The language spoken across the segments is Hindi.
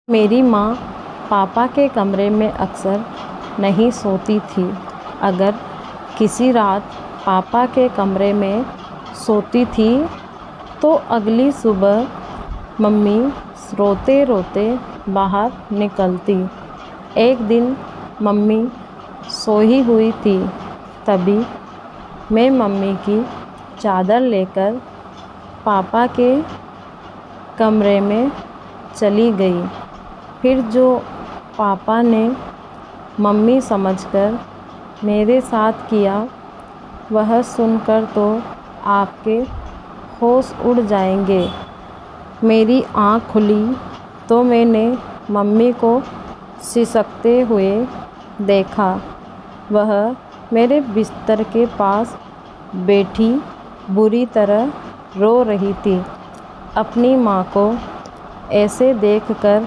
मेरी माँ पापा के कमरे में अक्सर नहीं सोती थी। अगर किसी रात पापा के कमरे में सोती थी तो अगली सुबह मम्मी रोते रोते बाहर निकलती। एक दिन मम्मी सोई हुई थी, तभी मैं मम्मी की चादर लेकर पापा के कमरे में चली गई। फिर जो पापा ने मम्मी समझकर मेरे साथ किया, वह सुनकर तो आपके होश उड़ जाएंगे। मेरी आँख खुली तो मैंने मम्मी को सिसकते हुए देखा। वह मेरे बिस्तर के पास बैठी बुरी तरह रो रही थी। अपनी माँ को ऐसे देखकर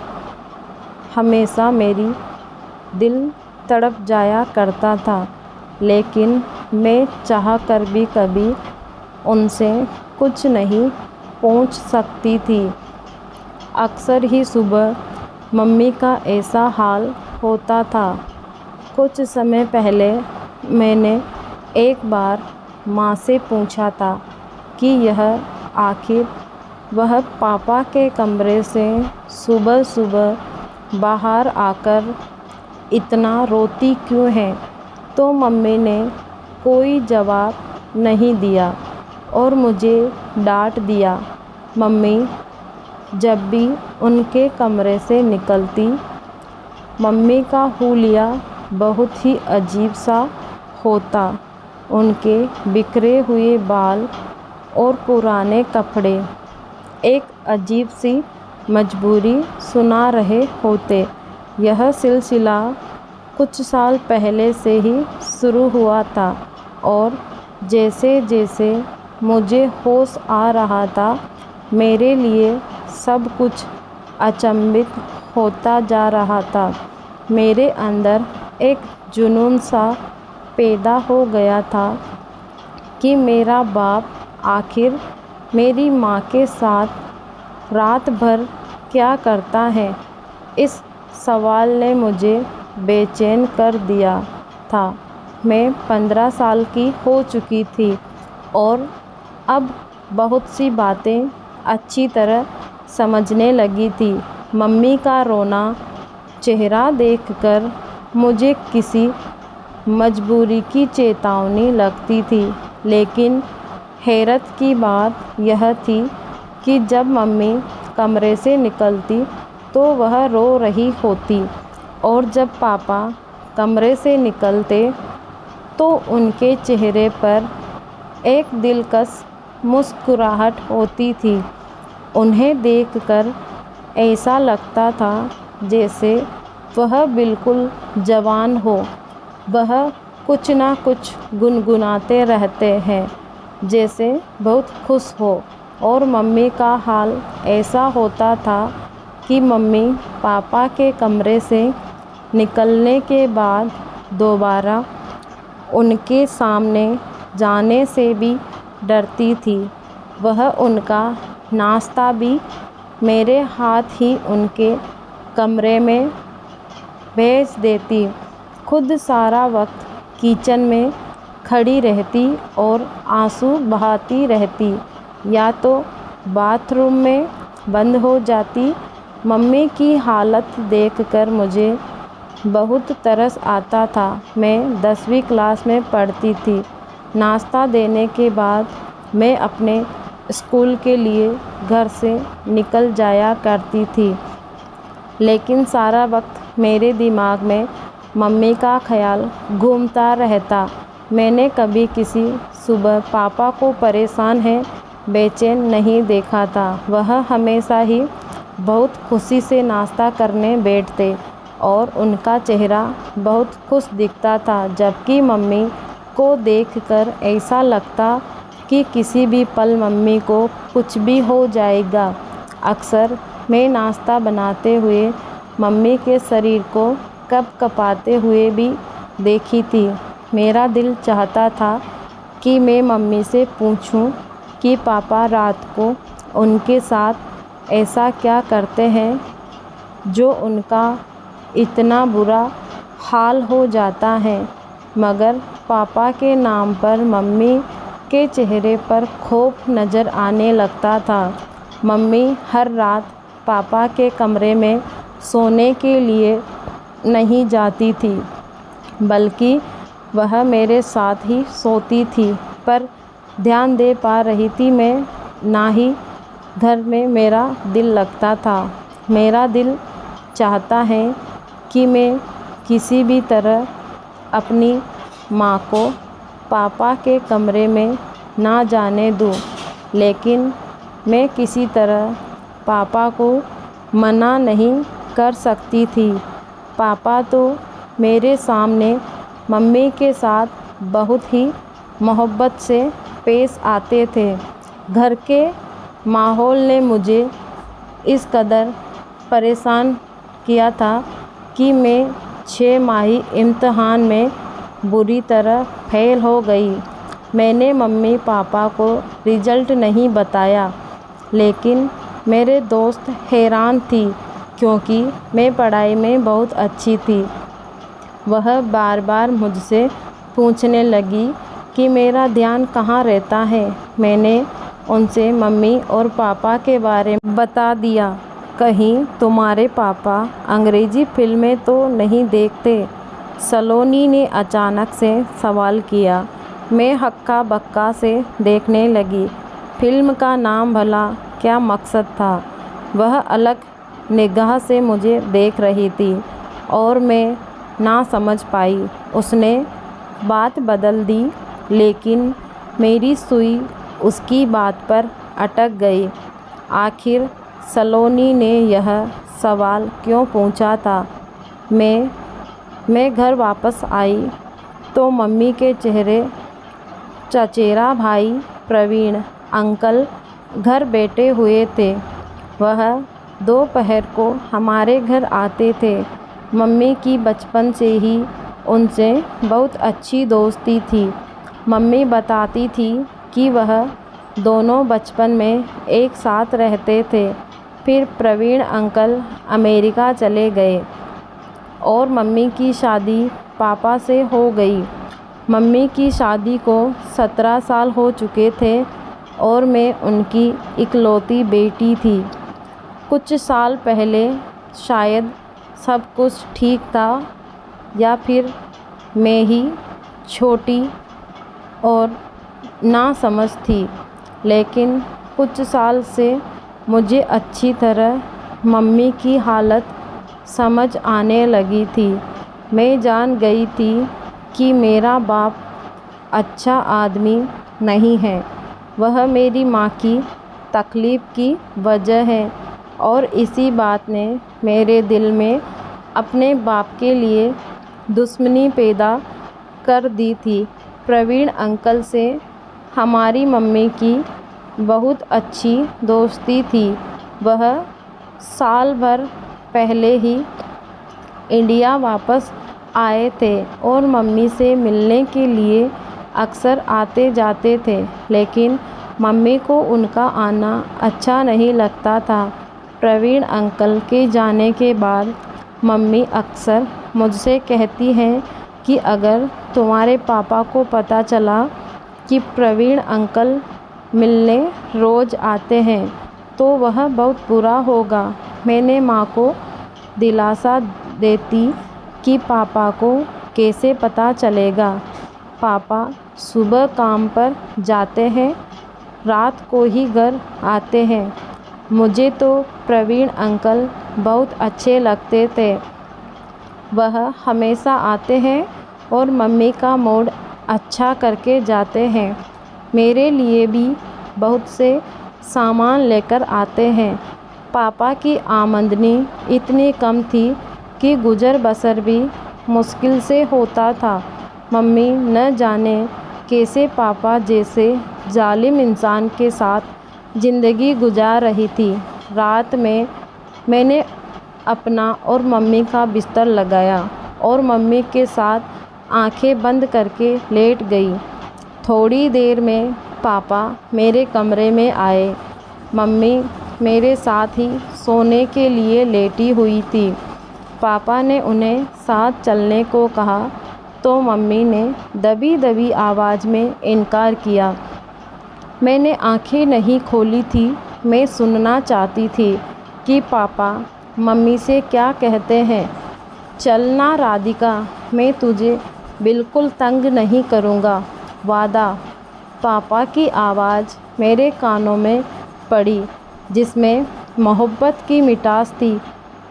हमेशा मेरी दिल तड़प जाया करता था, लेकिन मैं चाहकर भी कभी उनसे कुछ नहीं पूछ सकती थी। अक्सर ही सुबह मम्मी का ऐसा हाल होता था। कुछ समय पहले मैंने एक बार माँ से पूछा था कि यह आखिर वह पापा के कमरे से सुबह सुबह बाहर आकर इतना रोती क्यों है, तो मम्मी ने कोई जवाब नहीं दिया और मुझे डांट दिया। मम्मी जब भी उनके कमरे से निकलती, मम्मी का हुलिया बहुत ही अजीब सा होता। उनके बिखरे हुए बाल और पुराने कपड़े एक अजीब सी मजबूरी सुना रहे होते। यह सिलसिला कुछ साल पहले से ही शुरू हुआ था और जैसे जैसे मुझे होश आ रहा था, मेरे लिए सब कुछ अचंभित होता जा रहा था। मेरे अंदर एक जुनून सा पैदा हो गया था कि मेरा बाप आखिर मेरी माँ के साथ रात भर क्या करता है। इस सवाल ने मुझे बेचैन कर दिया था। मैं 15 साल की हो चुकी थी और अब बहुत सी बातें अच्छी तरह समझने लगी थी। मम्मी का रोना चेहरा देखकर मुझे किसी मजबूरी की चेतावनी लगती थी, लेकिन हैरत की बात यह थी कि जब मम्मी कमरे से निकलती तो वह रो रही होती और जब पापा कमरे से निकलते तो उनके चेहरे पर एक दिलकश मुस्कुराहट होती थी। उन्हें देखकर ऐसा लगता था जैसे वह बिल्कुल जवान हो। वह कुछ ना कुछ गुनगुनाते रहते हैं, जैसे बहुत खुश हो। और मम्मी का हाल ऐसा होता था कि मम्मी पापा के कमरे से निकलने के बाद दोबारा उनके सामने जाने से भी डरती थी। वह उनका नाश्ता भी मेरे हाथ ही उनके कमरे में भेज देती। खुद सारा वक्त किचन में खड़ी रहती और आंसू बहाती रहती, या तो बाथरूम में बंद हो जाती। मम्मी की हालत देखकर मुझे बहुत तरस आता था। मैं 10वीं क्लास में पढ़ती थी। नाश्ता देने के बाद मैं अपने स्कूल के लिए घर से निकल जाया करती थी, लेकिन सारा वक्त मेरे दिमाग में मम्मी का ख्याल घूमता रहता। मैंने कभी किसी सुबह पापा को परेशान है बेचैन नहीं देखा था। वह हमेशा ही बहुत खुशी से नाश्ता करने बैठते और उनका चेहरा बहुत खुश दिखता था, जबकि मम्मी को देखकर ऐसा लगता कि किसी भी पल मम्मी को कुछ भी हो जाएगा। अक्सर मैं नाश्ता बनाते हुए मम्मी के शरीर को कँपाते हुए भी देखी थी। मेरा दिल चाहता था कि मैं मम्मी से पूछूं कि पापा रात को उनके साथ ऐसा क्या करते हैं जो उनका इतना बुरा हाल हो जाता है। मगर पापा के नाम पर मम्मी के चेहरे पर खौफ नज़र आने लगता था। मम्मी हर रात पापा के कमरे में सोने के लिए नहीं जाती थी, बल्कि वह मेरे साथ ही सोती थी। पर ध्यान दे पा रही थी मैं, ना ही घर में मेरा दिल लगता था। मेरा दिल चाहता है कि मैं किसी भी तरह अपनी माँ को पापा के कमरे में ना जाने दूँ, लेकिन मैं किसी तरह पापा को मना नहीं कर सकती थी। पापा तो मेरे सामने मम्मी के साथ बहुत ही मोहब्बत से पेश आते थे। घर के माहौल ने मुझे इस कदर परेशान किया था कि मैं 6 माही इम्तिहान में बुरी तरह फेल हो गई। मैंने मम्मी पापा को रिज़ल्ट नहीं बताया, लेकिन मेरे दोस्त हैरान थी क्योंकि मैं पढ़ाई में बहुत अच्छी थी। वह बार बार मुझसे पूछने लगी कि मेरा ध्यान कहाँ रहता है। मैंने उनसे मम्मी और पापा के बारे में बता दिया। कहीं तुम्हारे पापा अंग्रेज़ी फिल्में तो नहीं देखते? सलोनी ने अचानक से सवाल किया। मैं हक्का बक्का से देखने लगी। फिल्म का नाम भला क्या मकसद था? वह अलग निगाह से मुझे देख रही थी और मैं ना समझ पाई। उसने बात बदल दी, लेकिन मेरी सुई उसकी बात पर अटक गई। आखिर सलोनी ने यह सवाल क्यों पूछा था? मैं घर वापस आई तो मम्मी के चेहरे, चचेरा भाई प्रवीण अंकल घर बैठे हुए थे। वह दोपहर को हमारे घर आते थे। मम्मी की बचपन से ही उनसे बहुत अच्छी दोस्ती थी। मम्मी बताती थी कि वह दोनों बचपन में एक साथ रहते थे। फिर प्रवीण अंकल अमेरिका चले गए और मम्मी की शादी पापा से हो गई। मम्मी की शादी को 17 साल हो चुके थे और मैं उनकी इकलौती बेटी थी। कुछ साल पहले शायद सब कुछ ठीक था, या फिर मैं ही छोटी और नासमझ थी। लेकिन कुछ साल से मुझे अच्छी तरह मम्मी की हालत समझ आने लगी थी। मैं जान गई थी कि मेरा बाप अच्छा आदमी नहीं है। वह मेरी माँ की तकलीफ़ की वजह है और इसी बात ने मेरे दिल में अपने बाप के लिए दुश्मनी पैदा कर दी थी। प्रवीण अंकल से हमारी मम्मी की बहुत अच्छी दोस्ती थी। वह साल भर पहले ही इंडिया वापस आए थे और मम्मी से मिलने के लिए अक्सर आते जाते थे, लेकिन मम्मी को उनका आना अच्छा नहीं लगता था। प्रवीण अंकल के जाने के बाद मम्मी अक्सर मुझसे कहती हैं कि अगर तुम्हारे पापा को पता चला कि प्रवीण अंकल मिलने रोज़ आते हैं तो वह बहुत बुरा होगा। मैंने माँ को दिलासा देती कि पापा को कैसे पता चलेगा। पापा सुबह काम पर जाते हैं, रात को ही घर आते हैं। मुझे तो प्रवीण अंकल बहुत अच्छे लगते थे। वह हमेशा आते हैं और मम्मी का मूड अच्छा करके जाते हैं। मेरे लिए भी बहुत से सामान लेकर आते हैं। पापा की आमदनी इतनी कम थी कि गुजर बसर भी मुश्किल से होता था। मम्मी न जाने कैसे पापा जैसे जालिम इंसान के साथ ज़िंदगी गुजार रही थी। रात में मैंने अपना और मम्मी का बिस्तर लगाया और मम्मी के साथ आंखें बंद करके लेट गई। थोड़ी देर में पापा मेरे कमरे में आए। मम्मी मेरे साथ ही सोने के लिए लेटी हुई थी। पापा ने उन्हें साथ चलने को कहा तो मम्मी ने दबी दबी आवाज़ में इनकार किया। मैंने आंखें नहीं खोली थी। मैं सुनना चाहती थी कि पापा मम्मी से क्या कहते हैं। चलना राधिका, मैं तुझे बिल्कुल तंग नहीं करूँगा, वादा। पापा की आवाज़ मेरे कानों में पड़ी, जिसमें मोहब्बत की मिठास थी।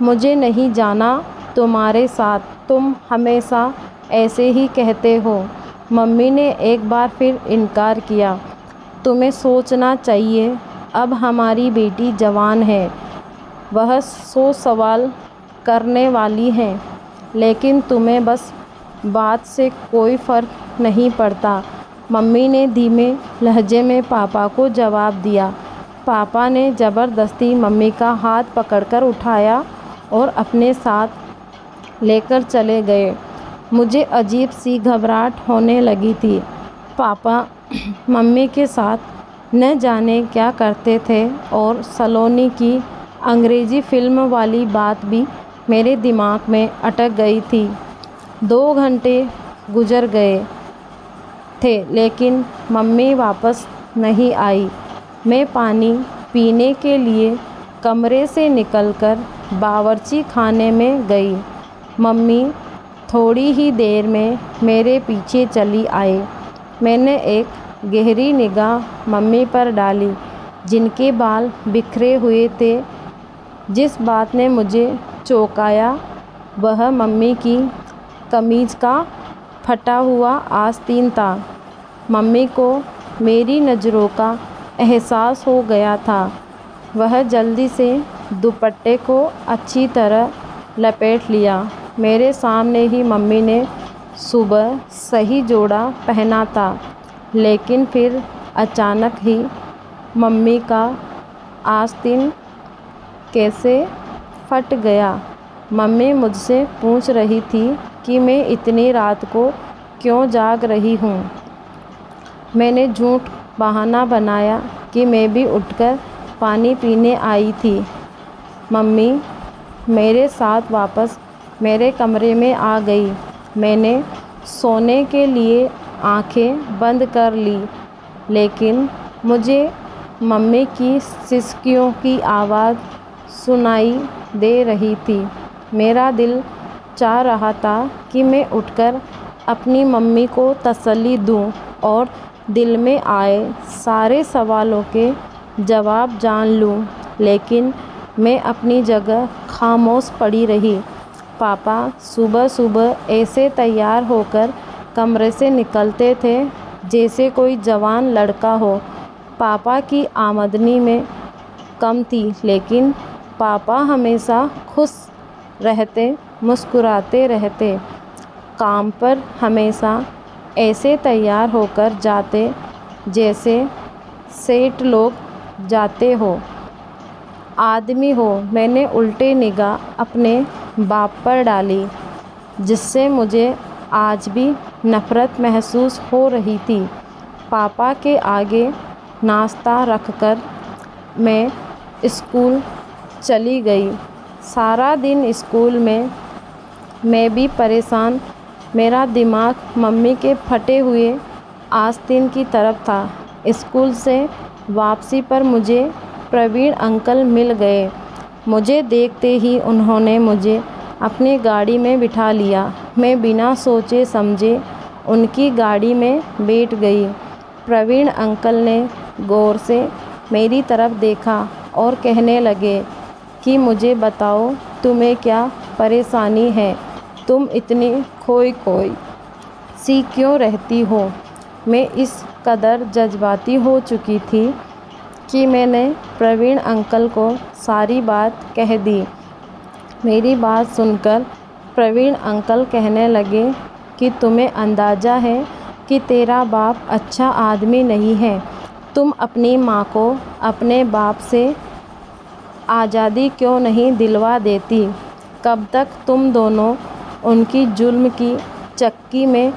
मुझे नहीं जाना तुम्हारे साथ, तुम हमेशा ऐसे ही कहते हो। मम्मी ने एक बार फिर इनकार किया। तुम्हें सोचना चाहिए, अब हमारी बेटी जवान है, वह 100 सवाल करने वाली है, लेकिन तुम्हें बस बात से कोई फ़र्क नहीं पड़ता। मम्मी ने धीमे लहजे में पापा को जवाब दिया। पापा ने ज़बरदस्ती मम्मी का हाथ पकड़कर उठाया और अपने साथ लेकर चले गए। मुझे अजीब सी घबराहट होने लगी थी। पापा मम्मी के साथ न जाने क्या करते थे और सलोनी की अंग्रेज़ी फ़िल्म वाली बात भी मेरे दिमाग में अटक गई थी। 2 घंटे गुजर गए थे, लेकिन मम्मी वापस नहीं आई। मैं पानी पीने के लिए कमरे से निकलकर बावर्ची खाने में गई। मम्मी थोड़ी ही देर में मेरे पीछे चली आई। मैंने एक गहरी निगाह मम्मी पर डाली, जिनके बाल बिखरे हुए थे। जिस बात ने मुझे चौंकाया वह मम्मी की कमीज़ का फटा हुआ आस्तीन था। मम्मी को मेरी नज़रों का एहसास हो गया था। वह जल्दी से दुपट्टे को अच्छी तरह लपेट लिया। मेरे सामने ही मम्मी ने सुबह सही जोड़ा पहना था, लेकिन फिर अचानक ही मम्मी का आस्तीन कैसे फट गया। मम्मी मुझसे पूछ रही थी कि मैं इतनी रात को क्यों जाग रही हूँ। मैंने झूठ बहाना बनाया कि मैं भी उठकर पानी पीने आई थी। मम्मी मेरे साथ वापस मेरे कमरे में आ गई। मैंने सोने के लिए आंखें बंद कर ली, लेकिन मुझे मम्मी की सिसकियों की आवाज़ सुनाई दे रही थी। मेरा दिल चाह रहा था कि मैं उठकर अपनी मम्मी को तसल्ली दूं और दिल में आए सारे सवालों के जवाब जान लूं, लेकिन मैं अपनी जगह खामोश पड़ी रही। पापा सुबह सुबह ऐसे तैयार होकर कमरे से निकलते थे जैसे कोई जवान लड़का हो। पापा की आमदनी में कम थी, लेकिन पापा हमेशा खुश रहते, मुस्कुराते रहते। काम पर हमेशा ऐसे तैयार होकर जाते जैसे सेठ लोग जाते हो, आदमी हो। मैंने उल्टे निगाह अपने बाप पर डाली, जिससे मुझे आज भी नफ़रत महसूस हो रही थी। पापा के आगे नाश्ता रखकर मैं स्कूल चली गई। सारा दिन स्कूल में मैं भी परेशान। मेरा दिमाग मम्मी के फटे हुए आस्तीन की तरफ था। स्कूल से वापसी पर मुझे प्रवीण अंकल मिल गए। मुझे देखते ही उन्होंने मुझे अपनी गाड़ी में बिठा लिया। मैं बिना सोचे समझे उनकी गाड़ी में बैठ गई। प्रवीण अंकल ने गौर से मेरी तरफ देखा और कहने लगे कि मुझे बताओ, तुम्हें क्या परेशानी है? तुम इतनी खोई खोई सी क्यों रहती हो? मैं इस कदर जज्बाती हो चुकी थी कि मैंने प्रवीण अंकल को सारी बात कह दी। मेरी बात सुनकर प्रवीण अंकल कहने लगे कि तुम्हें अंदाज़ा है कि तेरा बाप अच्छा आदमी नहीं है। तुम अपनी माँ को अपने बाप से आज़ादी क्यों नहीं दिलवा देती? कब तक तुम दोनों उनकी जुल्म की चक्की में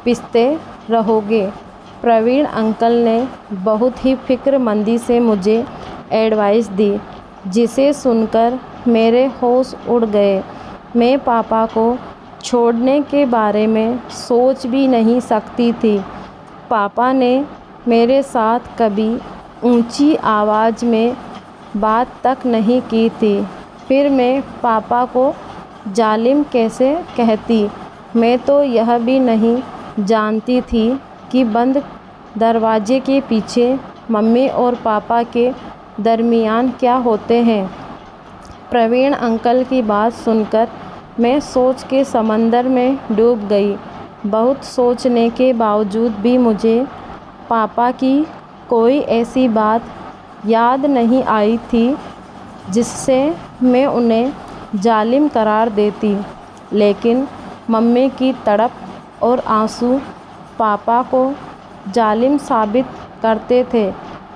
पिसते रहोगे? प्रवीण अंकल ने बहुत ही फ़िक्रमंदी से मुझे एडवाइस दी। जिसे सुनकर मेरे होश उड़ गए। मैं पापा को छोड़ने के बारे में सोच भी नहीं सकती थी। पापा ने मेरे साथ कभी ऊंची आवाज़ में बात तक नहीं की थी। फिर मैं पापा को जालिम कैसे कहती? मैं तो यह भी नहीं जानती थी कि बंद दरवाजे के पीछे मम्मी और पापा के दरमियान क्या होते हैं। प्रवीण अंकल की बात सुनकर मैं सोच के समंदर में डूब गई। बहुत सोचने के बावजूद भी मुझे पापा की कोई ऐसी बात याद नहीं आई थी जिससे मैं उन्हें जालिम करार देती। लेकिन मम्मी की तड़प और आंसू पापा को जालिम साबित करते थे।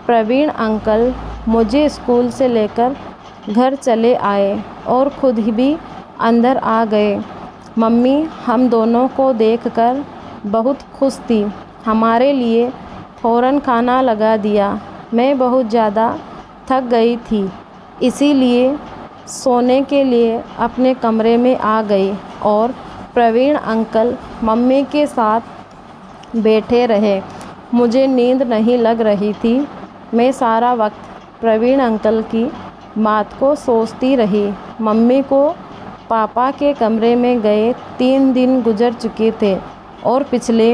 प्रवीण अंकल मुझे स्कूल से लेकर घर चले आए और खुद ही भी अंदर आ गए। मम्मी हम दोनों को देखकर बहुत खुश थी। हमारे लिए फ़ौरन खाना लगा दिया। मैं बहुत ज़्यादा थक गई थी, इसीलिए सोने के लिए अपने कमरे में आ गई और प्रवीण अंकल मम्मी के साथ बैठे रहे। मुझे नींद नहीं लग रही थी। मैं सारा वक्त प्रवीण अंकल की बात को सोचती रही। मम्मी को पापा के कमरे में गए 3 दिन गुजर चुके थे और पिछले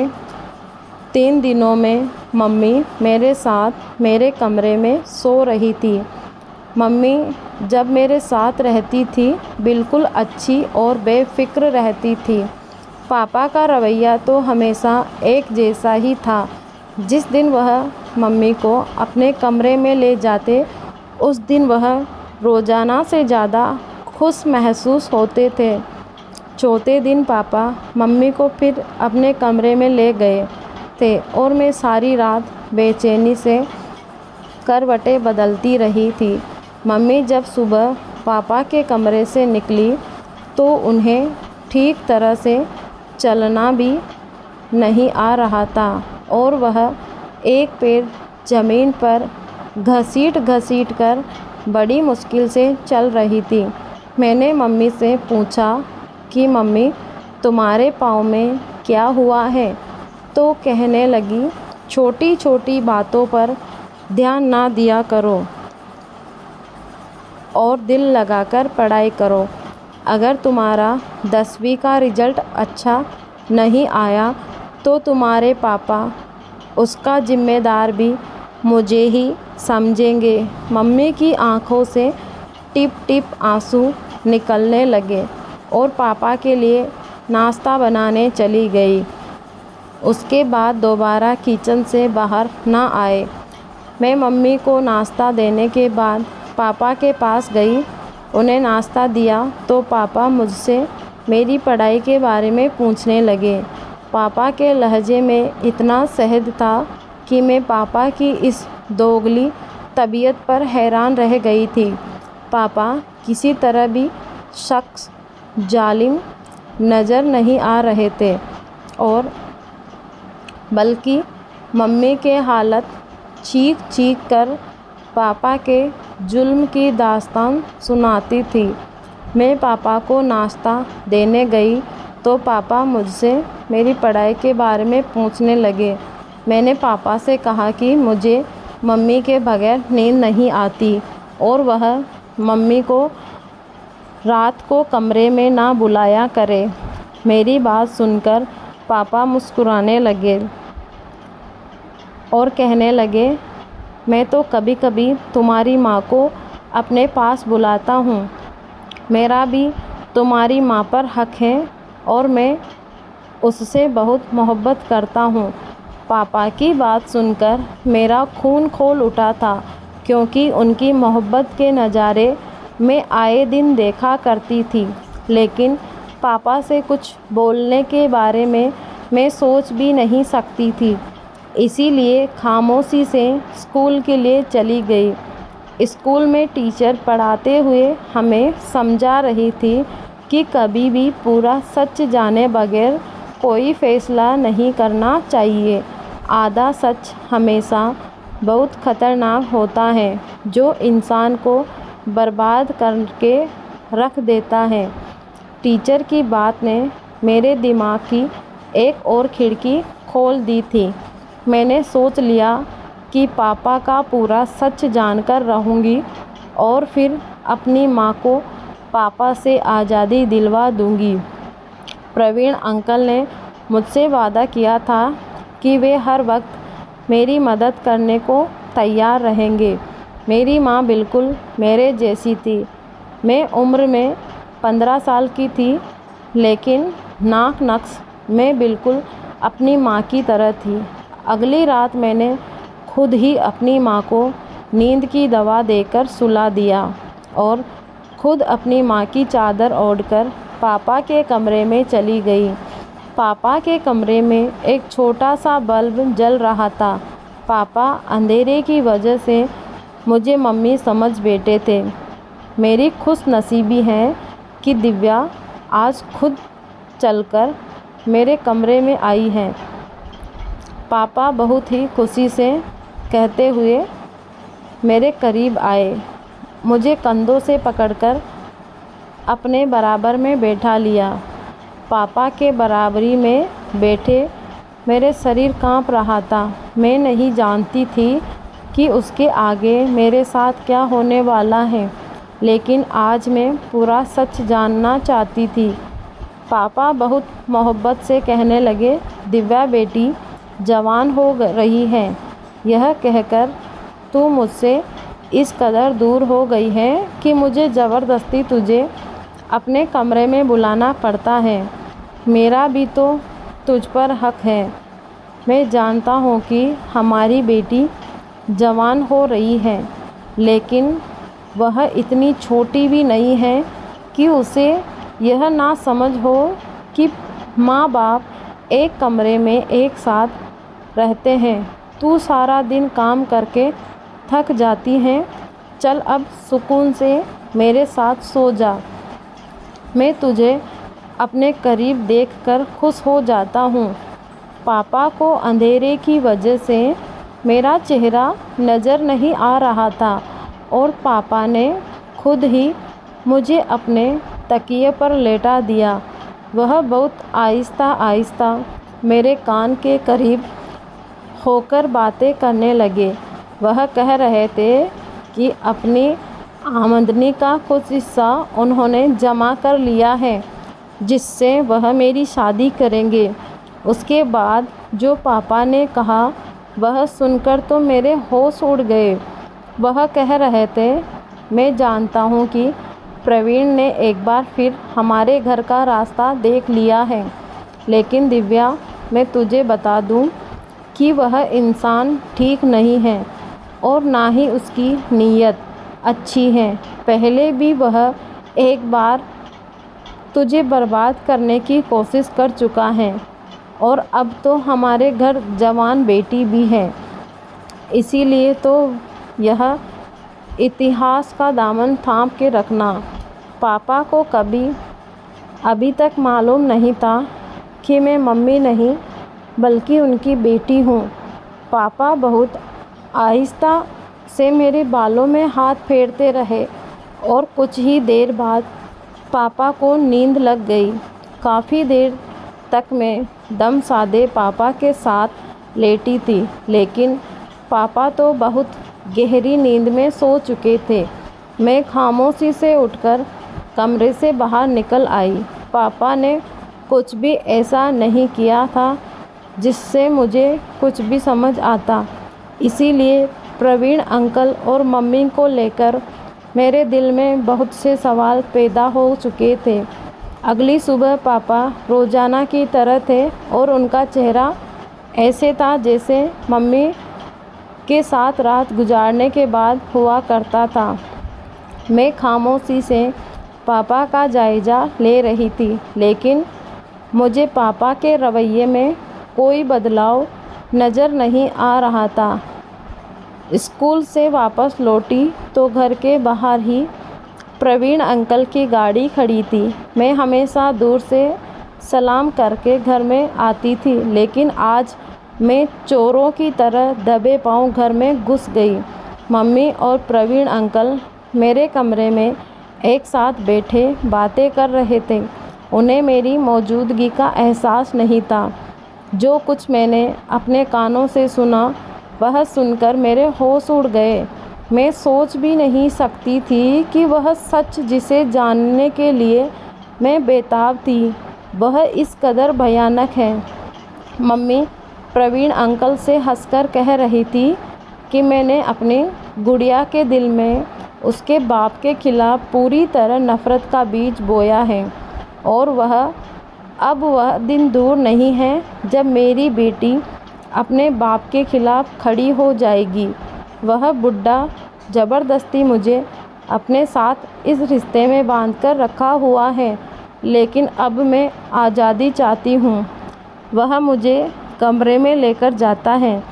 3 दिनों में मम्मी मेरे साथ मेरे कमरे में सो रही थी। मम्मी जब मेरे साथ रहती थी बिल्कुल अच्छी और बेफिक्र रहती थी। पापा का रवैया तो हमेशा एक जैसा ही था। जिस दिन वह मम्मी को अपने कमरे में ले जाते उस दिन वह रोज़ाना से ज़्यादा खुश महसूस होते थे। चौथे दिन पापा मम्मी को फिर अपने कमरे में ले गए थे और मैं सारी रात बेचैनी से करवटें बदलती रही थी। मम्मी जब सुबह पापा के कमरे से निकली तो उन्हें ठीक तरह से चलना भी नहीं आ रहा था और वह एक पैर ज़मीन पर घसीट कर बड़ी मुश्किल से चल रही थी। मैंने मम्मी से पूछा कि मम्मी तुम्हारे पाँव में क्या हुआ है? तो कहने लगी छोटी छोटी बातों पर ध्यान ना दिया करो और दिल लगाकर पढ़ाई करो। अगर तुम्हारा 10वीं का रिज़ल्ट अच्छा नहीं आया तो तुम्हारे पापा उसका ज़िम्मेदार भी मुझे ही समझेंगे। मम्मी की आंखों से टिप टिप आंसू निकलने लगे और पापा के लिए नाश्ता बनाने चली गई। उसके बाद दोबारा किचन से बाहर ना आए। मैं मम्मी को नाश्ता देने के बाद पापा के पास गई। उन्हें नाश्ता दिया तो पापा मुझसे मेरी पढ़ाई के बारे में पूछने लगे। पापा के लहजे में इतना सहज था कि मैं पापा की इस दोगली तबीयत पर हैरान रह गई थी। पापा किसी तरह भी शख्स जालिम नज़र नहीं आ रहे थे और बल्कि मम्मी के हालत चीख चीख कर पापा के जुल्म की दास्तान सुनाती थी। मैं पापा को नाश्ता देने गई तो पापा मुझसे मेरी पढ़ाई के बारे में पूछने लगे। मैंने पापा से कहा कि मुझे मम्मी के बगैर नींद नहीं आती और वह मम्मी को रात को कमरे में ना बुलाया करे। मेरी बात सुनकर पापा मुस्कुराने लगे और कहने लगे मैं तो कभी कभी तुम्हारी माँ को अपने पास बुलाता हूँ। मेरा भी तुम्हारी माँ पर हक है और मैं उससे बहुत मोहब्बत करता हूँ। पापा की बात सुनकर मेरा खून खौल उठा था क्योंकि उनकी मोहब्बत के नज़ारे मैं आए दिन देखा करती थी। लेकिन पापा से कुछ बोलने के बारे में मैं सोच भी नहीं सकती थी, इसीलिए खामोशी से स्कूल के लिए चली गई। स्कूल में टीचर पढ़ाते हुए हमें समझा रही थी कि कभी भी पूरा सच जाने बगैर कोई फ़ैसला नहीं करना चाहिए। आधा सच हमेशा बहुत ख़तरनाक होता है जो इंसान को बर्बाद करके रख देता है। टीचर की बात ने मेरे दिमाग की एक और खिड़की खोल दी थी। मैंने सोच लिया कि पापा का पूरा सच जानकर रहूँगी और फिर अपनी माँ को पापा से आज़ादी दिलवा दूँगी। प्रवीण अंकल ने मुझसे वादा किया था कि वे हर वक्त मेरी मदद करने को तैयार रहेंगे। मेरी माँ बिल्कुल मेरे जैसी थी। मैं उम्र में 15 साल की थी, लेकिन नाक नक्श में बिल्कुल अपनी माँ की तरह थी। अगली रात मैंने खुद ही अपनी माँ को नींद की दवा देकर सुला दिया और खुद अपनी माँ की चादर ओढ़कर पापा के कमरे में चली गई। पापा के कमरे में एक छोटा सा बल्ब जल रहा था। पापा अंधेरे की वजह से मुझे मम्मी समझ बैठे थे। मेरी खुशनसीबी है कि दिव्या आज खुद चलकर मेरे कमरे में आई है। पापा बहुत ही खुशी से कहते हुए मेरे करीब आए, मुझे कंधों से पकड़कर अपने बराबर में बैठा लिया। पापा के बराबरी में बैठे मेरे शरीर कांप रहा था। मैं नहीं जानती थी कि उसके आगे मेरे साथ क्या होने वाला है, लेकिन आज मैं पूरा सच जानना चाहती थी। पापा बहुत मोहब्बत से कहने लगे, दिव्या बेटी जवान हो रही है। यह कहकर तू मुझसे इस कदर दूर हो गई है कि मुझे ज़बरदस्ती तुझे अपने कमरे में बुलाना पड़ता है। मेरा भी तो तुझ पर हक है। मैं जानता हूँ कि हमारी बेटी जवान हो रही है, लेकिन वह इतनी छोटी भी नहीं है कि उसे यह ना समझ हो कि माँ बाप एक कमरे में एक साथ रहते हैं। तू सारा दिन काम करके थक जाती है, चल अब सुकून से मेरे साथ सो जा। मैं तुझे अपने करीब देखकर खुश हो जाता हूँ। पापा को अंधेरे की वजह से मेरा चेहरा नज़र नहीं आ रहा था और पापा ने खुद ही मुझे अपने तकिए पर लेटा दिया। वह बहुत आहिस्ता आहिस्ता मेरे कान के करीब होकर बातें करने लगे। वह कह रहे थे कि अपनी आमदनी का कुछ हिस्सा उन्होंने जमा कर लिया है, जिससे वह मेरी शादी करेंगे। उसके बाद जो पापा ने कहा वह सुनकर तो मेरे होश उड़ गए। वह कह रहे थे, मैं जानता हूँ कि प्रवीण ने एक बार फिर हमारे घर का रास्ता देख लिया है, लेकिन दिव्या मैं तुझे बता दूँ कि वह इंसान ठीक नहीं है और ना ही उसकी नीयत अच्छी है। पहले भी वह एक बार तुझे बर्बाद करने की कोशिश कर चुका है और अब तो हमारे घर जवान बेटी भी है। इसीलिए तो यह इतिहास का दामन थाम के रखना। पापा को कभी अभी तक मालूम नहीं था कि मैं मम्मी नहीं बल्कि उनकी बेटी हूँ। पापा बहुत आहिस्ता से मेरे बालों में हाथ फेरते रहे और कुछ ही देर बाद पापा को नींद लग गई। काफ़ी देर तक मैं दम साधे पापा के साथ लेटी थी, लेकिन पापा तो बहुत गहरी नींद में सो चुके थे। मैं खामोशी से उठकर कमरे से बाहर निकल आई। पापा ने कुछ भी ऐसा नहीं किया था जिससे मुझे कुछ भी समझ आता। इसीलिए प्रवीण अंकल और मम्मी को लेकर मेरे दिल में बहुत से सवाल पैदा हो चुके थे। अगली सुबह पापा रोज़ाना की तरह थे और उनका चेहरा ऐसे था जैसे मम्मी के साथ रात गुजारने के बाद हुआ करता था। मैं खामोशी से पापा का जायज़ा ले रही थी, लेकिन मुझे पापा के रवैये में कोई बदलाव नज़र नहीं आ रहा था। स्कूल से वापस लौटी तो घर के बाहर ही प्रवीण अंकल की गाड़ी खड़ी थी। मैं हमेशा दूर से सलाम करके घर में आती थी, लेकिन आज मैं चोरों की तरह दबे पाँव घर में घुस गई। मम्मी और प्रवीण अंकल मेरे कमरे में एक साथ बैठे बातें कर रहे थे। उन्हें मेरी मौजूदगी का एहसास नहीं था। जो कुछ मैंने अपने कानों से सुना वह सुनकर मेरे होश उड़ गए। मैं सोच भी नहीं सकती थी कि वह सच जिसे जानने के लिए मैं बेताब थी वह इस कदर भयानक है। मम्मी प्रवीण अंकल से हंसकर कह रही थी कि मैंने अपनी गुड़िया के दिल में उसके बाप के खिलाफ़ पूरी तरह नफ़रत का बीज बोया है और अब वह दिन दूर नहीं है जब मेरी बेटी अपने बाप के खिलाफ़ खड़ी हो जाएगी। वह बुढ़ा ज़बरदस्ती मुझे अपने साथ इस रिश्ते में बांधकर रखा हुआ है, लेकिन अब मैं आज़ादी चाहती हूँ। वह मुझे कमरे में लेकर जाता है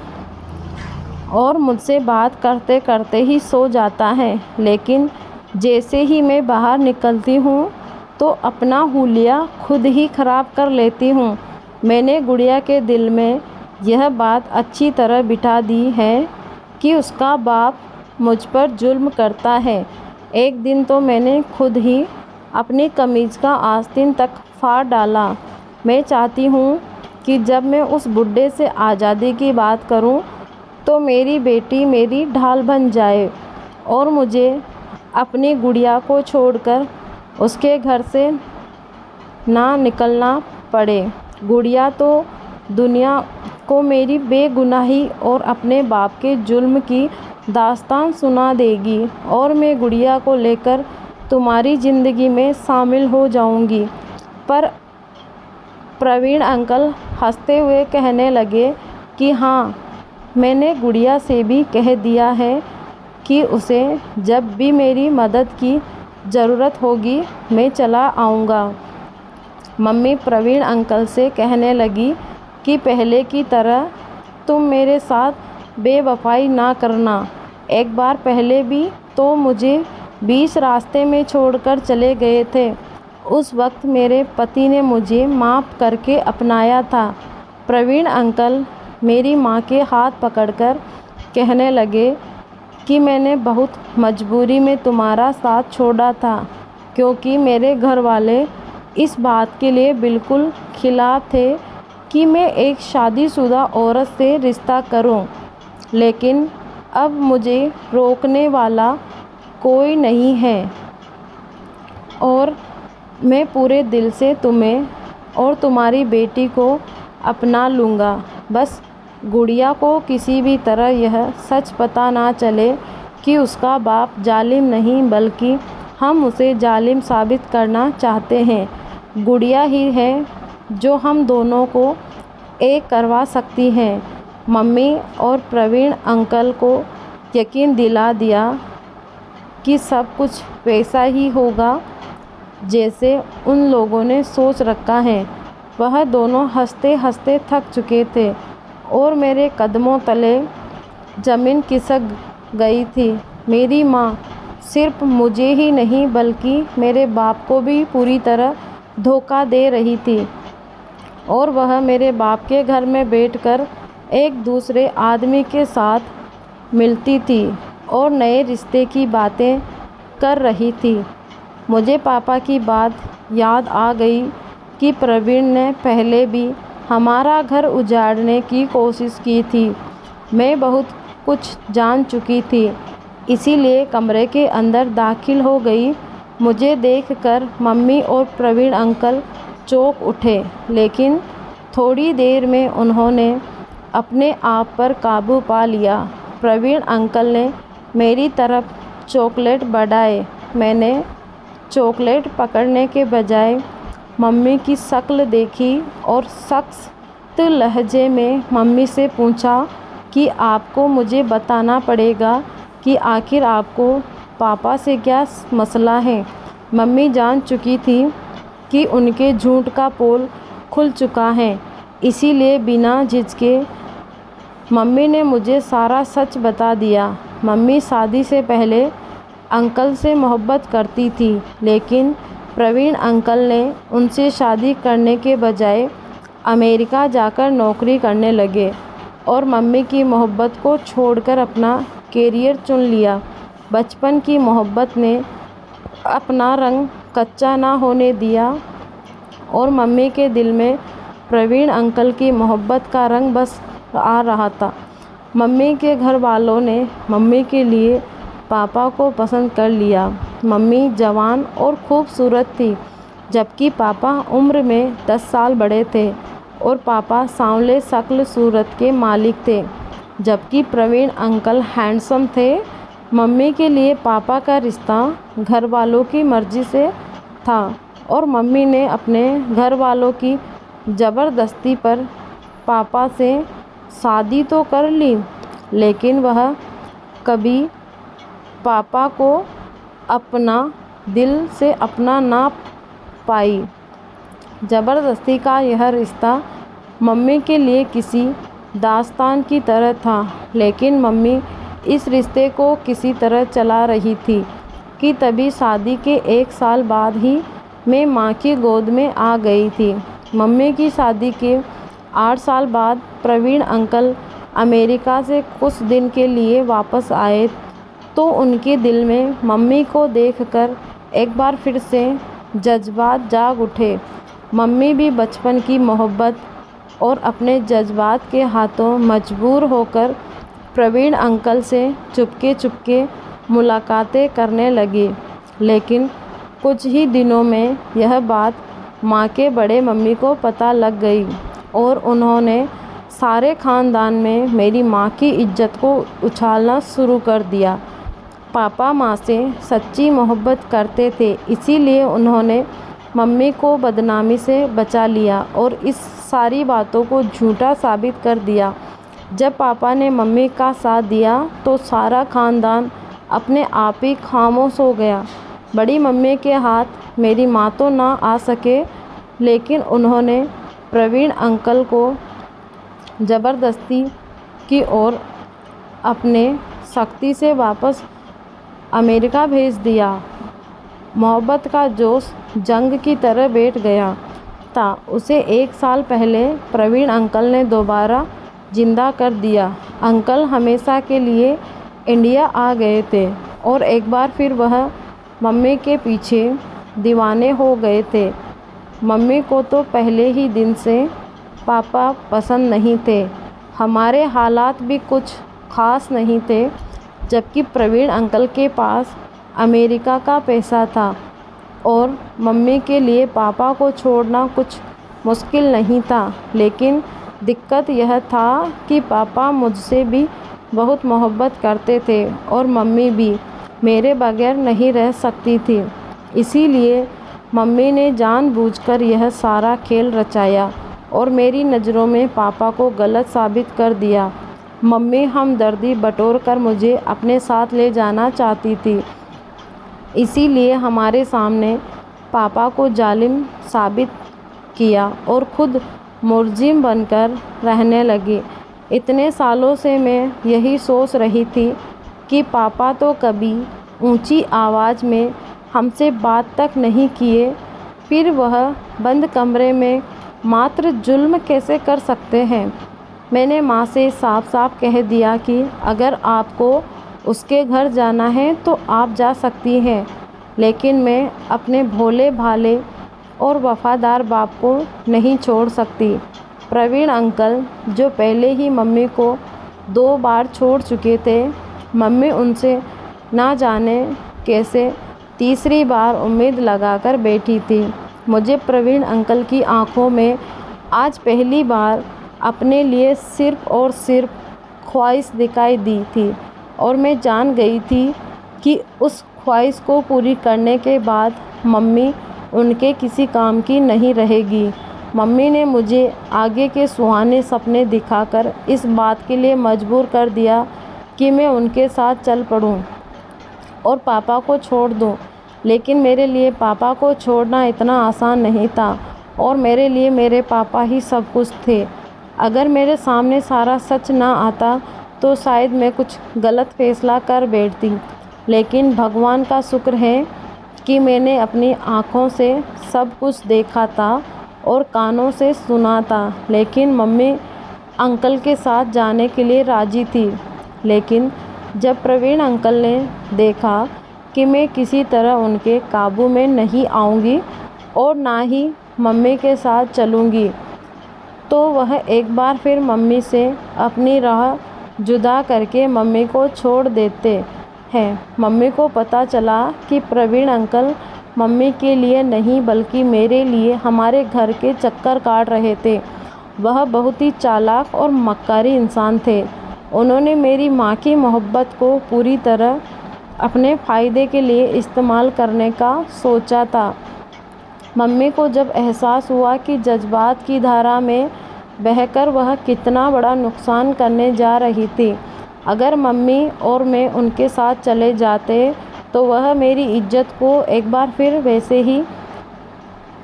और मुझसे बात करते करते ही सो जाता है, लेकिन जैसे ही मैं बाहर निकलती हूँ तो अपना हुलिया खुद ही ख़राब कर लेती हूँ। मैंने गुड़िया के दिल में यह बात अच्छी तरह बिठा दी है कि उसका बाप मुझ पर जुल्म करता है। एक दिन तो मैंने खुद ही अपनी कमीज़ का आस्तीन तक फाड़ डाला। मैं चाहती हूँ कि जब मैं उस बुढ़े से आज़ादी की बात करूँ तो मेरी बेटी मेरी ढाल बन जाए और मुझे अपनी गुड़िया को छोड़कर उसके घर से ना निकलना पड़े। गुड़िया तो दुनिया को मेरी बेगुनाही और अपने बाप के जुल्म की दास्तान सुना देगी और मैं गुड़िया को लेकर तुम्हारी ज़िंदगी में शामिल हो जाऊंगी। पर प्रवीण अंकल हंसते हुए कहने लगे कि हाँ, मैंने गुड़िया से भी कह दिया है कि उसे जब भी मेरी मदद की ज़रूरत होगी मैं चला आऊँगा। मम्मी प्रवीण अंकल से कहने लगी कि पहले की तरह तुम मेरे साथ बेवफाई ना करना। एक बार पहले भी तो मुझे बीच रास्ते में छोड़कर चले गए थे। उस वक्त मेरे पति ने मुझे माफ़ करके अपनाया था। प्रवीण अंकल मेरी माँ के हाथ पकड़कर कहने लगे कि मैंने बहुत मजबूरी में तुम्हारा साथ छोड़ा था, क्योंकि मेरे घर वाले इस बात के लिए बिल्कुल खिलाफ़ थे कि मैं एक शादीशुदा औरत से रिश्ता करूं। लेकिन अब मुझे रोकने वाला कोई नहीं है और मैं पूरे दिल से तुम्हें और तुम्हारी बेटी को अपना लूँगा। बस गुड़िया को किसी भी तरह यह सच पता ना चले कि उसका बाप जालिम नहीं बल्कि हम उसे जालिम साबित करना चाहते हैं। गुड़िया ही है जो हम दोनों को एक करवा सकती है। मम्मी और प्रवीण अंकल को यकीन दिला दिया कि सब कुछ वैसा ही होगा जैसे उन लोगों ने सोच रखा है। वह दोनों हंसते हंसते थक चुके थे और मेरे कदमों तले ज़मीन खिसक गई थी। मेरी माँ सिर्फ मुझे ही नहीं बल्कि मेरे बाप को भी पूरी तरह धोखा दे रही थी और वह मेरे बाप के घर में बैठकर एक दूसरे आदमी के साथ मिलती थी और नए रिश्ते की बातें कर रही थी। मुझे पापा की बात याद आ गई कि प्रवीण ने पहले भी हमारा घर उजाड़ने की कोशिश की थी। मैं बहुत कुछ जान चुकी थी, इसीलिए कमरे के अंदर दाखिल हो गई। मुझे देखकर मम्मी और प्रवीण अंकल चौंक उठे, लेकिन थोड़ी देर में उन्होंने अपने आप पर काबू पा लिया। प्रवीण अंकल ने मेरी तरफ चॉकलेट बढ़ाए। मैंने चॉकलेट पकड़ने के बजाय मम्मी की शक्ल देखी और सख्त लहजे में मम्मी से पूछा कि आपको मुझे बताना पड़ेगा कि आखिर आपको पापा से क्या मसला है। मम्मी जान चुकी थी कि उनके झूठ का पोल खुल चुका है, इसीलिए बिना झिझके मम्मी ने मुझे सारा सच बता दिया। मम्मी शादी से पहले अंकल से मोहब्बत करती थी, लेकिन प्रवीण अंकल ने उनसे शादी करने के बजाय अमेरिका जाकर नौकरी करने लगे और मम्मी की मोहब्बत को छोड़कर अपना कैरियर चुन लिया। बचपन की मोहब्बत ने अपना रंग कच्चा ना होने दिया और मम्मी के दिल में प्रवीण अंकल की मोहब्बत का रंग बस आ रहा था। मम्मी के घर वालों ने मम्मी के लिए पापा को पसंद कर लिया। मम्मी जवान और खूबसूरत थी, जबकि पापा उम्र में 10 साल बड़े थे और पापा सांवले शक्ल सूरत के मालिक थे, जबकि प्रवीण अंकल हैंडसम थे। मम्मी के लिए पापा का रिश्ता घर वालों की मर्ज़ी से था और मम्मी ने अपने घर वालों की ज़बरदस्ती पर पापा से शादी तो कर ली, लेकिन वह कभी पापा को अपना दिल से अपना ना पाई। ज़बरदस्ती का यह रिश्ता मम्मी के लिए किसी दास्तान की तरह था, लेकिन मम्मी इस रिश्ते को किसी तरह चला रही थी कि तभी शादी के 1 साल बाद ही मैं माँ की गोद में आ गई थी। मम्मी की शादी के 8 साल बाद प्रवीण अंकल अमेरिका से कुछ दिन के लिए वापस आए तो उनके दिल में मम्मी को देखकर एक बार फिर से जज्बात जाग उठे। मम्मी भी बचपन की मोहब्बत और अपने जज्बात के हाथों मजबूर होकर प्रवीण अंकल से चुपके चुपके मुलाकातें करने लगी। लेकिन कुछ ही दिनों में यह बात माँ के बड़े मम्मी को पता लग गई और उन्होंने सारे ख़ानदान में मेरी माँ की इज्जत को उछालना शुरू कर दिया। पापा माँ से सच्ची मोहब्बत करते थे, इसीलिए उन्होंने मम्मी को बदनामी से बचा लिया और इस सारी बातों को झूठा साबित कर दिया। जब पापा ने मम्मी का साथ दिया तो सारा ख़ानदान अपने आप ही खामोश हो गया। बड़ी मम्मी के हाथ मेरी माँ तो ना आ सके, लेकिन उन्होंने प्रवीण अंकल को ज़बरदस्ती की और अपने सख्ती से वापस अमेरिका भेज दिया। मोहब्बत का जोश जंग की तरह बैठ गया था। उसे 1 साल पहले प्रवीण अंकल ने दोबारा जिंदा कर दिया। अंकल हमेशा के लिए इंडिया आ गए थे और एक बार फिर वह मम्मी के पीछे दीवाने हो गए थे। मम्मी को तो पहले ही दिन से पापा पसंद नहीं थे। हमारे हालात भी कुछ ख़ास नहीं थे, जबकि प्रवीण अंकल के पास अमेरिका का पैसा था और मम्मी के लिए पापा को छोड़ना कुछ मुश्किल नहीं था। लेकिन दिक्कत यह था कि पापा मुझसे भी बहुत मोहब्बत करते थे और मम्मी भी मेरे बगैर नहीं रह सकती थी। इसीलिए मम्मी ने जानबूझकर यह सारा खेल रचाया और मेरी नज़रों में पापा को गलत साबित कर दिया। मम्मी हमदर्दी बटोरकर मुझे अपने साथ ले जाना चाहती थी, इसीलिए हमारे सामने पापा को जालिम साबित किया और खुद मुलजिम बनकर रहने लगी। इतने सालों से मैं यही सोच रही थी कि पापा तो कभी ऊंची आवाज़ में हमसे बात तक नहीं किए, फिर वह बंद कमरे में मात्र जुल्म कैसे कर सकते हैं। मैंने माँ से साफ साफ कह दिया कि अगर आपको उसके घर जाना है तो आप जा सकती हैं, लेकिन मैं अपने भोले भाले और वफ़ादार बाप को नहीं छोड़ सकती। प्रवीण अंकल जो पहले ही मम्मी को 2 बार छोड़ चुके थे, मम्मी उनसे ना जाने कैसे तीसरी बार उम्मीद लगाकर बैठी थी। मुझे प्रवीण अंकल की आंखों में आज पहली बार अपने लिए सिर्फ़ और सिर्फ ख्वाहिश दिखाई दी थी और मैं जान गई थी कि उस ख्वाहिश को पूरी करने के बाद मम्मी उनके किसी काम की नहीं रहेगी। मम्मी ने मुझे आगे के सुहाने सपने दिखाकर इस बात के लिए मजबूर कर दिया कि मैं उनके साथ चल पड़ूं और पापा को छोड़ दूं। लेकिन मेरे लिए पापा को छोड़ना इतना आसान नहीं था और मेरे लिए मेरे पापा ही सब कुछ थे। अगर मेरे सामने सारा सच ना आता तो शायद मैं कुछ गलत फैसला कर बैठती, लेकिन भगवान का शुक्र है कि मैंने अपनी आँखों से सब कुछ देखा था और कानों से सुना था। लेकिन मम्मी अंकल के साथ जाने के लिए राज़ी थी, लेकिन जब प्रवीण अंकल ने देखा कि मैं किसी तरह उनके काबू में नहीं आऊँगी और ना ही मम्मी के साथ चलूँगी, तो वह एक बार फिर मम्मी से अपनी राह जुदा करके मम्मी को छोड़ देते हैं। मम्मी को पता चला कि प्रवीण अंकल मम्मी के लिए नहीं बल्कि मेरे लिए हमारे घर के चक्कर काट रहे थे। वह बहुत ही चालाक और मक्कारी इंसान थे। उन्होंने मेरी माँ की मोहब्बत को पूरी तरह अपने फ़ायदे के लिए इस्तेमाल करने का सोचा था। मम्मी को जब एहसास हुआ कि जज्बात की धारा में बहकर वह कितना बड़ा नुकसान करने जा रही थी, अगर मम्मी और मैं उनके साथ चले जाते तो वह मेरी इज्जत को एक बार फिर वैसे ही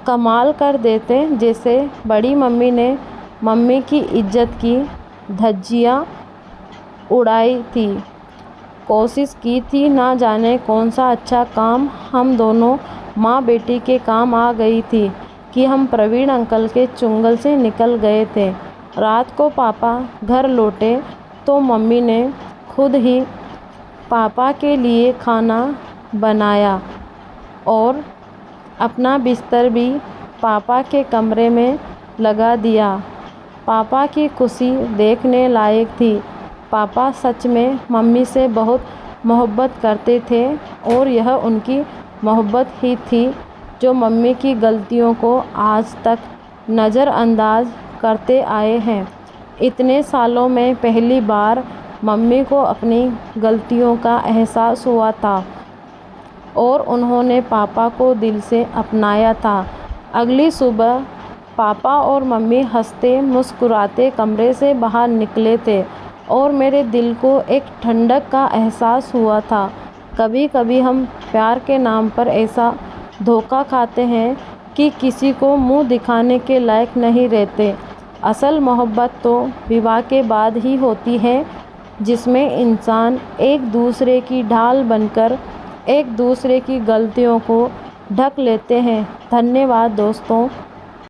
कमाल कर देते जैसे बड़ी मम्मी ने मम्मी की इज्जत की धज्जियाँ उड़ाई थी। कोशिश की थी, ना जाने कौन सा अच्छा काम हम दोनों माँ बेटी के काम आ गई थी कि हम प्रवीण अंकल के चुंगल से निकल गए थे। रात को पापा घर लौटे तो मम्मी ने खुद ही पापा के लिए खाना बनाया और अपना बिस्तर भी पापा के कमरे में लगा दिया। पापा की खुशी देखने लायक थी। पापा सच में मम्मी से बहुत मोहब्बत करते थे और यह उनकी मोहब्बत ही थी जो मम्मी की गलतियों को आज तक नज़रअंदाज करते आए हैं। इतने सालों में पहली बार मम्मी को अपनी गलतियों का एहसास हुआ था और उन्होंने पापा को दिल से अपनाया था। अगली सुबह पापा और मम्मी हंसते मुस्कुराते कमरे से बाहर निकले थे और मेरे दिल को एक ठंडक का एहसास हुआ था। कभी कभी हम प्यार के नाम पर ऐसा धोखा खाते हैं कि किसी को मुंह दिखाने के लायक नहीं रहते। असल मोहब्बत तो विवाह के बाद ही होती है, जिसमें इंसान एक दूसरे की ढाल बनकर एक दूसरे की गलतियों को ढक लेते हैं। धन्यवाद दोस्तों।